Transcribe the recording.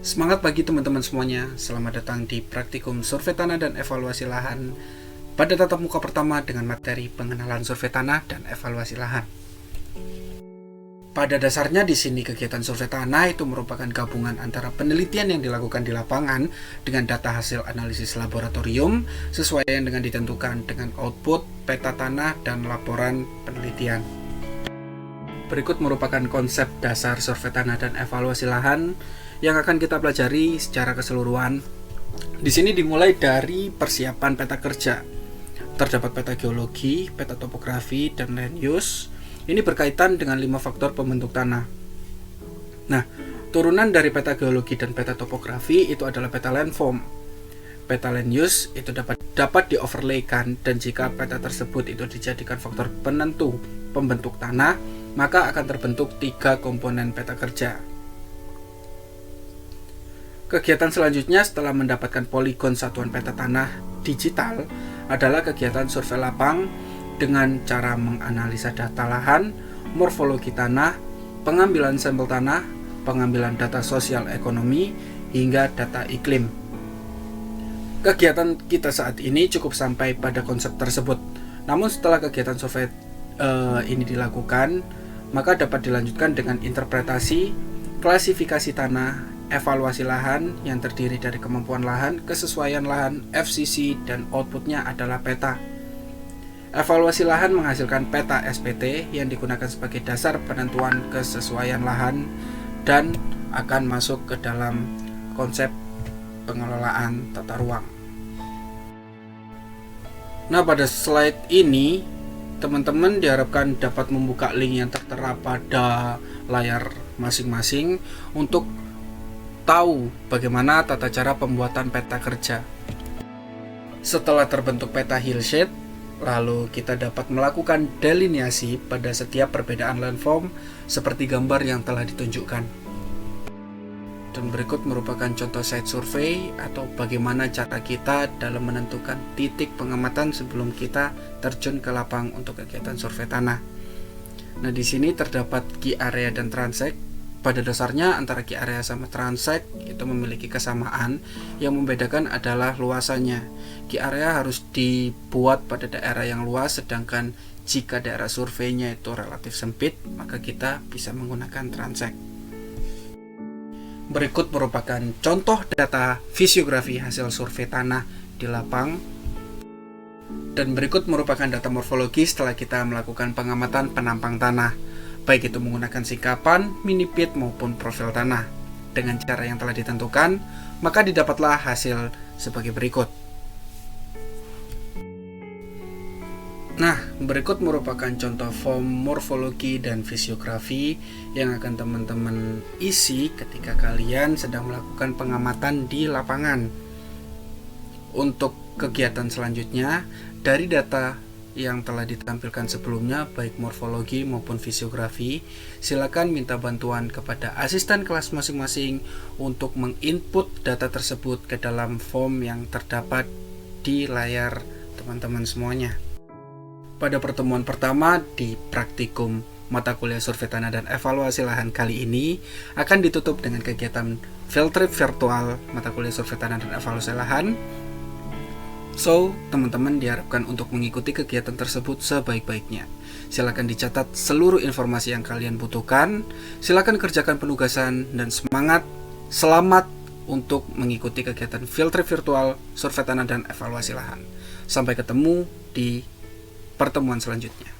Semangat pagi teman-teman semuanya. Selamat datang di Praktikum Survei Tanah dan Evaluasi Lahan pada tatap muka pertama dengan materi pengenalan survei tanah dan evaluasi lahan. Pada dasarnya di sini kegiatan survei tanah itu merupakan gabungan antara penelitian yang dilakukan di lapangan dengan data hasil analisis laboratorium sesuai yang dengan ditentukan dengan output peta tanah dan laporan penelitian. Berikut merupakan konsep dasar survei tanah dan evaluasi lahan yang akan kita pelajari secara keseluruhan. Di sini dimulai dari persiapan peta kerja. Terdapat peta geologi, peta topografi, dan land use. Ini berkaitan dengan 5 faktor pembentuk tanah. Nah, turunan dari peta geologi dan peta topografi itu adalah peta landform. Peta land use itu dapat di-overlaykan, dan jika peta tersebut itu dijadikan faktor penentu pembentuk tanah, maka akan terbentuk 3 komponen peta kerja. Kegiatan selanjutnya setelah mendapatkan poligon satuan peta tanah digital adalah kegiatan survei lapang dengan cara menganalisa data lahan, morfologi tanah, pengambilan sampel tanah, pengambilan data sosial ekonomi, hingga data iklim. Kegiatan kita saat ini cukup sampai pada konsep tersebut. Namun setelah kegiatan survei ini dilakukan, maka dapat dilanjutkan dengan interpretasi, klasifikasi tanah, evaluasi lahan yang terdiri dari kemampuan lahan, kesesuaian lahan, FCC, dan outputnya adalah peta. Evaluasi lahan menghasilkan peta SPT yang digunakan sebagai dasar penentuan kesesuaian lahan dan akan masuk ke dalam konsep pengelolaan tata ruang. Nah, pada slide ini teman-teman diharapkan dapat membuka link yang tertera pada layar masing-masing untuk tahu bagaimana tata cara pembuatan peta kerja. Setelah terbentuk peta hillside, lalu kita dapat melakukan delineasi pada setiap perbedaan landform seperti gambar yang telah ditunjukkan. Dan berikut merupakan contoh site survey atau bagaimana cara kita dalam menentukan titik pengamatan sebelum kita terjun ke lapang untuk kegiatan survei tanah. Nah, di sini terdapat key area dan transect. Pada dasarnya antara key area sama transect itu memiliki kesamaan, yang membedakan adalah luasannya. Key area harus dibuat pada daerah yang luas, sedangkan jika daerah surveinya itu relatif sempit, maka kita bisa menggunakan transect. Berikut merupakan contoh data fisiografi hasil survei tanah di lapang. Dan berikut merupakan data morfologi setelah kita melakukan pengamatan penampang tanah, baik itu menggunakan singkapan, mini pit maupun profil tanah. Dengan cara yang telah ditentukan, maka didapatlah hasil sebagai berikut. Nah, berikut merupakan contoh form morfologi dan fisiografi yang akan teman-teman isi ketika kalian sedang melakukan pengamatan di lapangan. Untuk kegiatan selanjutnya, dari data yang telah ditampilkan sebelumnya, baik morfologi maupun fisiografi, silakan minta bantuan kepada asisten kelas masing-masing untuk menginput data tersebut ke dalam form yang terdapat di layar teman-teman semuanya. Pada pertemuan pertama di praktikum mata kuliah survei tanah dan evaluasi lahan kali ini akan ditutup dengan kegiatan field trip virtual mata kuliah survei tanah dan evaluasi lahan. So, teman-teman diharapkan untuk mengikuti kegiatan tersebut sebaik-baiknya. Silakan dicatat seluruh informasi yang kalian butuhkan. Silakan kerjakan penugasan dan semangat. Selamat untuk mengikuti kegiatan field trip virtual survei tanah dan evaluasi lahan. Sampai ketemu di pertemuan selanjutnya.